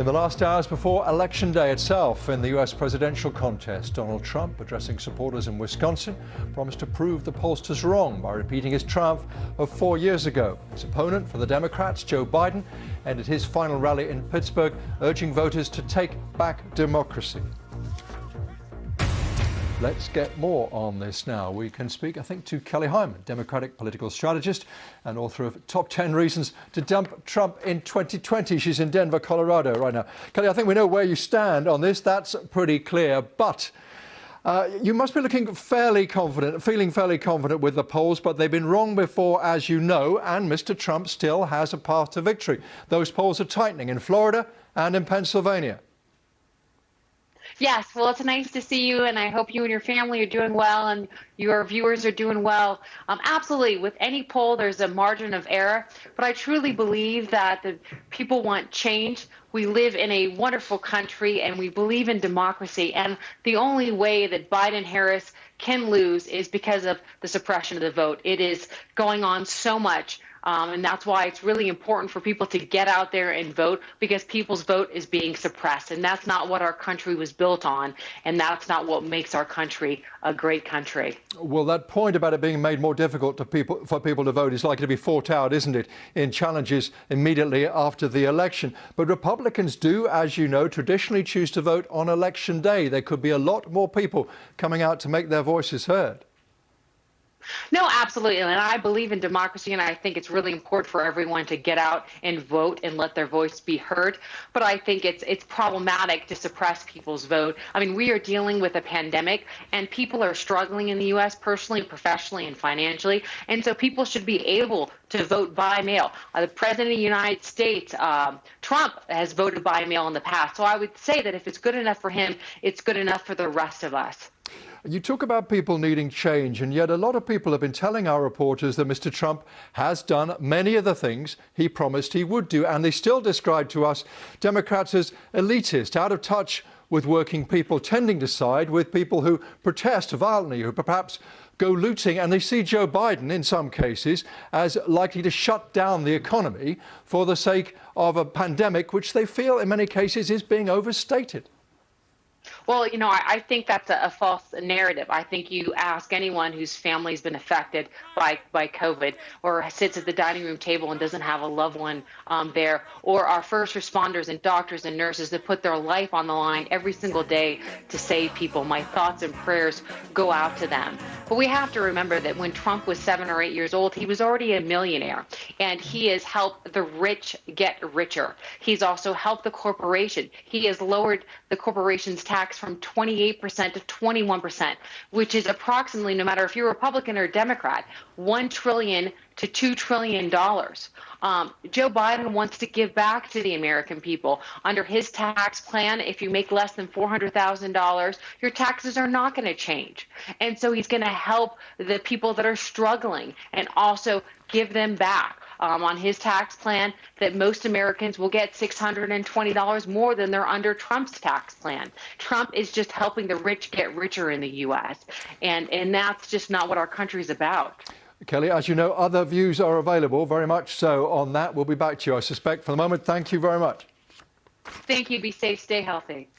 the last hours before Election Day itself in the U.S. presidential contest, Donald Trump, addressing supporters in Wisconsin, promised to prove the pollsters wrong by repeating his triumph of 4 years ago. His opponent for the Democrats, Joe Biden, ended his final rally in Pittsburgh, urging voters to take back democracy. Let's get more on this now. We can speak, I think, to Kelly Hyman, Democratic political strategist and author of Top 10 Reasons to Dump Trump in 2020. She's in Denver, Colorado right now. Kelly, I think we know where you stand on this. That's pretty clear. But you must be looking fairly confident, feeling fairly confident with the polls, but they've been wrong before, as you know, and Mr. Trump still has a path to victory. Those polls are tightening in Florida and in Pennsylvania. Yes, well, it's nice to see you, and I hope you and your family are doing well and your viewers are doing well. Absolutely, with any poll, there's a margin of error, but I truly believe that the people want change. We live in a wonderful country, and we believe in democracy, and the only way that Biden-Harris can lose is because of the suppression of the vote. It is going on so much. And that's why it's really important for people to get out there and vote, because people's vote is being suppressed. And that's not what our country was built on. And that's not what makes our country a great country. Well, that point about it being made more difficult for people to vote is likely to be fought out, isn't it, in challenges immediately after the election. But Republicans do, as you know, traditionally choose to vote on Election Day. There could be a lot more people coming out to make their voices heard. No, absolutely. And I believe in democracy, and I think it's really important for everyone to get out and vote and let their voice be heard. But I think it's problematic to suppress people's vote. I mean, we are dealing with a pandemic, and people are struggling in the U.S. personally, professionally, and financially. And so people should be able to vote by mail. The President of the United States, Trump, has voted by mail in the past. So I would say that if it's good enough for him, it's good enough for the rest of us. You talk about people needing change, and yet a lot of people have been telling our reporters that Mr. Trump has done many of the things he promised he would do, and they still describe to us Democrats as elitist, out of touch with working people, tending to side with people who protest violently, who perhaps go looting, and they see Joe Biden, in some cases, as likely to shut down the economy for the sake of a pandemic, which they feel in many cases is being overstated. Well, you know, I think that's a false narrative. I think you ask anyone whose family's been affected by COVID, or sits at the dining room table and doesn't have a loved one there, or our first responders and doctors and nurses that put their life on the line every single day to save people. My thoughts and prayers go out to them. But we have to remember that when Trump was 7 or 8 years old, he was already a millionaire, and he has helped the rich get richer. He's also helped the corporation. He has lowered the corporation's tax from 28% to 21%, which is approximately, no matter if you're Republican or Democrat, $1 trillion to $2 trillion. Joe Biden wants to give back to the American people. Under his tax plan, if you make less than $400,000, your taxes are not going to change. And so he's going to help the people that are struggling and also give them back. On his tax plan, that most Americans will get $620 more than they're under Trump's tax plan. Trump is just helping the rich get richer in the U.S., and that's just not what our country's about. Kelly, as you know, other views are available, very much so on that. We'll be back to you, I suspect. For the moment, thank you very much. Thank you. Be safe. Stay healthy.